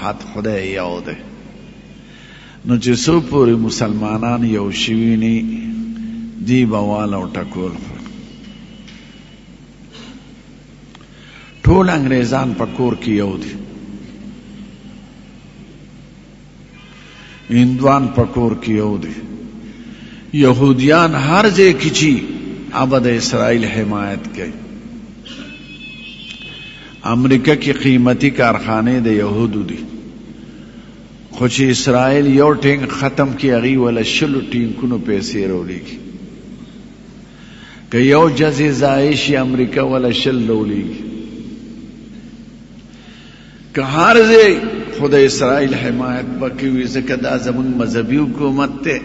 حد خدای یو دی. نو چې څو پورې مسلمانان یو شوي ني دی به وال او ټکول ټول انګریزان په کور کې یو دي، هندوان په کور کې یو دي، یهودیان هر ځای کې چې ابد اسرائیل حمایت کوي. امریکا کې قیمتي کارخانه د یهودو دي، خو چې اسرائیل یو ټینک ختم کی هغوی ولا 100 ټینکونو پیسې راوړي. که یو جزې ضایع شي امریکا ولا 100 راوړي. که هر ځای خو د اسرائیل حمایت پکې وي، ځکه دا زموږ مذهبي حکومت دی.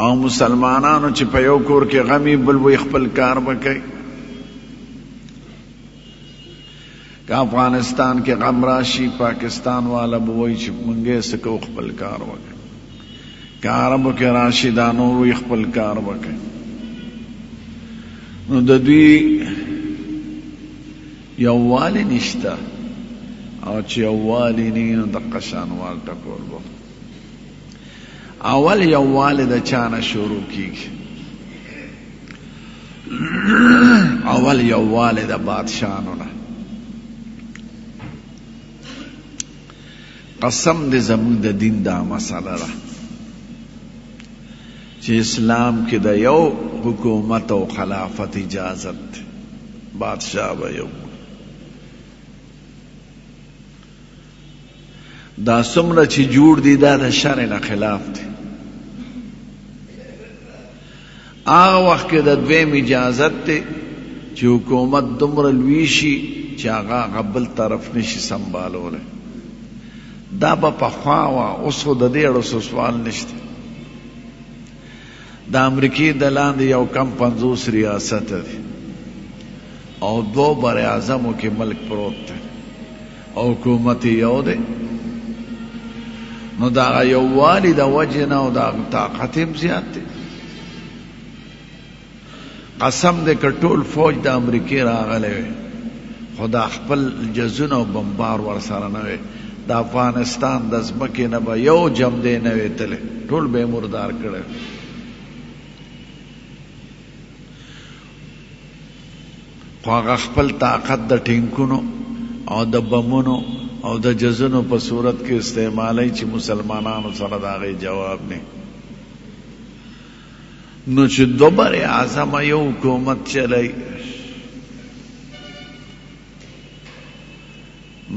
او مسلمانانو چې په یو کور کې غمي بل وی خپل کار وکړي. که افغانستان کې غم راشي پاکستان والا به وایي چې موږ یې څه کوو خپل کار وکړي. که عربو کې راشي دا نور وی خپل کار وکړي. نو د دوی یووالی نشته، او چې یووالی نه نو دقه شان وال ټکول به. اول یووالی د چانه شروع کیږي؟ اول یووالی د بادشاهانو نه. قسم دې زموږ د دین دا مسله ده چې اسلام کې د یو حکومت او خلافت اجازت ده، بادشاہ به یو. دا څومره چې جوړ دي دا د شرع نه خلاف دي. هغه وخت کې د دویم اجازت دی چې حکومت دومره لوی شي چې هغه بل طرف نشي سنبالولی. دا به پخوا وه، اوس خو د دې اړه سوال نشته. د امریکې د لاندې یو کم 50 ریاست دی او 2 بر اعظمو کې ملک پروت دی او حکومت یو دی. نو دا یووالی د وجې نه او دا طاقت هم زیات دی. قسم دې که ټول فوج د امریکې راغلی وی، خو دا خپل جزونه او بمبار ورسره نه وی، د افغانستان د ځمکې نه به یو جمدی نه وی تلی، ټول به یې مردار کړی. خو هغه خپل طاقت د ټینکونو او د بمونو او د جزونو په صورت کې استعمالی چې مسلمانانو سره د هغې جواب نه. نو چې 2 بر اعظمه یو حکومت چلی،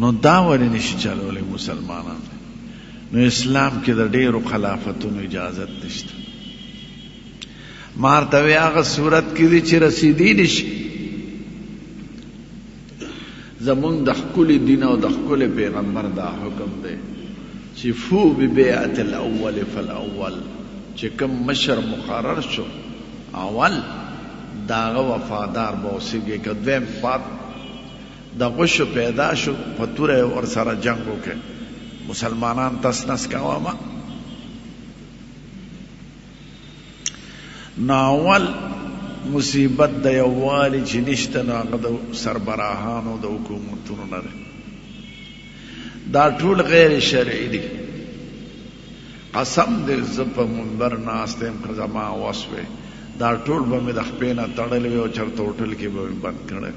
نو دا ولې نشي چلولی مسلمانان؟ نو اسلام کې د ډېرو خلافتونو اجازت نشته. مارته وی هغه صورت کې دی چې رسیدی نشي. زمون د ښکلي دین او د ښکلي پیغمبر دا حکم دی چې فو ببیعت الاول فالاول، چې کوم مشر مقرر شو اول داغه وفادار به اوسېږي. که دویم پات د غشو پیدا شو په توره ورسره جنګ وکړي، مسلمانان تس نس کوه. نو اول مصیبت د یووالي چې نشته، نو هغه د سربراهانو د حکومتونو نه دی. دا ټول غیر شرعي دي. قسم دې زه په منبر ناست یم، که زما وس وی دا ټول به مې د خپې نه تړلی وي او چېرته هوټل کې به مې بند کړی،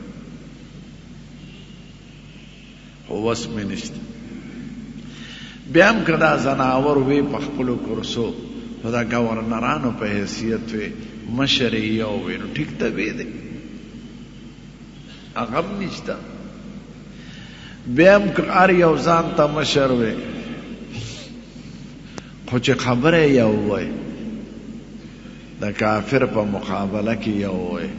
خو وس مې نشته. بیا هم که دا ځناور وی په خپلو کرسو، نو دا ګورنرانو په حیثیت وی، مشر یې یو وی، نو ټیک ته وی دی، هغه هم نشته. بیا هم که هر یو ځان ته مشر وی، خو چې خبره یو وی، د کافر په مقابله کې یو وی،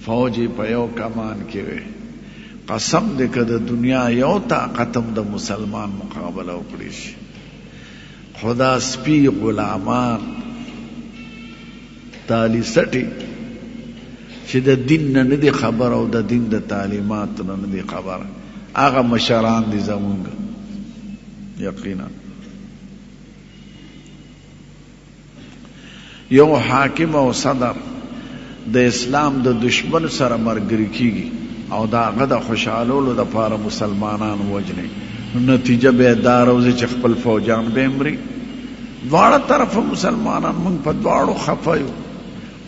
فوج په یو کمان کې وی، قسم دې که د دنیا یو طاقت هم د مسلمان مقابله وکړي شي. خدا سپی غلامان تالی سټي چې د دین نه نه دي خبر او د دین د تعلیماتو نه نه دي خبر، هغه مشران دي زمونږ. یقینا یو حاکم او صدر د اسلام د دشمن سره مرګري کیږي او دا هغه د خوشحالولو دپاره مسلمانان وجني، نو نتیجه به یې دا راوځي چې خپل فوجان به یې مري. دواړه طرفه مسلمانان موږ په دواړو خفه یو،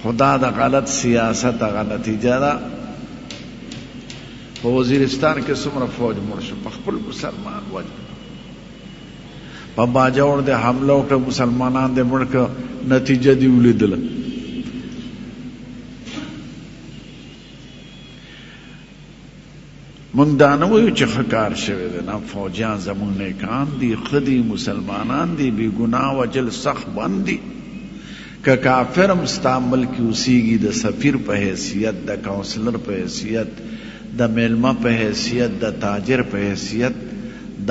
خو دا د غلط سیاست هغه نتیجه ده. په وزیرستان کې څومره فوج مړ شو، په خپل مسلمان وجه. په باجوړ د حمله وکړه، مسلمانان دې مړ کړه، نتیجه دې ولیدله. مونږ دا نه وایو چې ښه کار شوی دی، نه، فوجیان زمونږ نیکان دي، ښه دي، مسلمانان دي، بې ګناه وجل سخت بند دي. که کافر هم ستا ملک کې اوسېږي، د سفیر په حیثیت، د کاونسلر په حیثیت، د میلمه په حیثیت، د تاجر په حیثیت،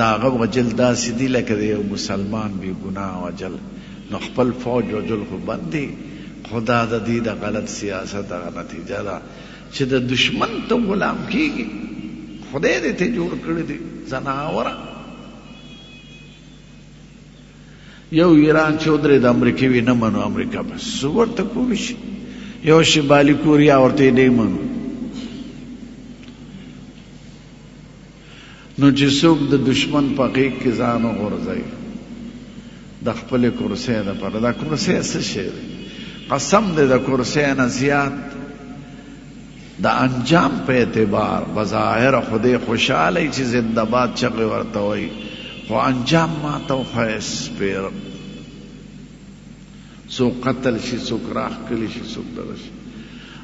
د هغه وجل داسې دي لکه د یو مسلمان بې ګناه وجل. نو خپل فوج وجل خو بند دي، خو دا د دې د غلط سیاست هغه نتیجه ده چې د دشمن ته غلام کېږي. خدای دې ته جوړ کړی دی زناوره. یو ایران چې ودرې د امریکې وي نه منو، امریکا بس څه ورته کولی شي؟ یو شمالي کوریا ورته نه منو. نو چې څوک د دشمن په غېږ کې ځان وغورځوي د خپلې کرسۍ دپاره، دا کرسۍ څه شی دی؟ قسم دی د کرسۍ نه زیات د انجام په اعتبار بظاهر خدای خوشحاله چې زنده باد چغې ورته وایي، خو انجام ماته وښیه سپېره. څوک قتل شي، څوک راښکلی شي، څوک دغه شي.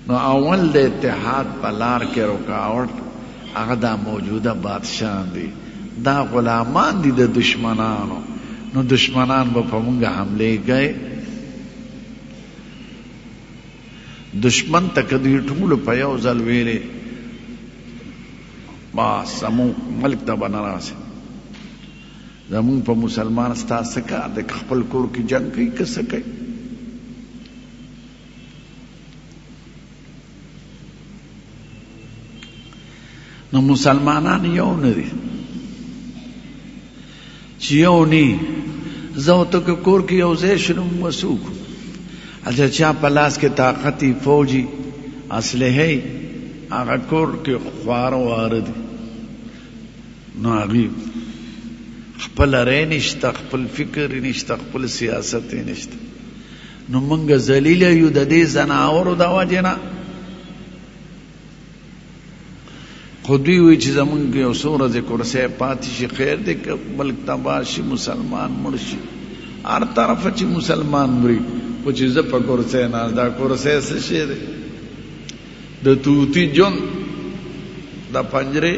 نو اول د اتحاد په لار کې رکاوټ هغه دا موجوده بادشاهان دي، دا غلامان دي د دشمنانو. نو دشمنان به په مونږ حملې کوي. دشمن ته که دوی ټولو په یو ځل ویلې بس زمونږ ملک ته به نه راسي، زمونږ په مسلمان ستا څه کار دی؟ که خپل کور کې جنګ کوي که څه کوي. نو مسلمانان یو نه دي چې یو نی زه او ته که کور کې یو ځای شو نو وسوک اچھا چا په لاس کې طاقتي فوجي اسلحې هغه کور کې خوار واره دي، نو هغې خپل رای نشته، خپل فکر نشته، خپل سیاست نشته. نو موږ ذلیله یو د دې ځناورو د وجې نه. خو دوی وایي چې زمونږ یو څو ورځې کرسۍ پاتې شي خیر دی، که ملک تباه شي، مسلمان مړ شي، هر طرفه چې مسلمان مري، خو چې زه په کرسۍ ناست، دا کرسۍ څه شی دی؟ د طوطي جون د پنجرې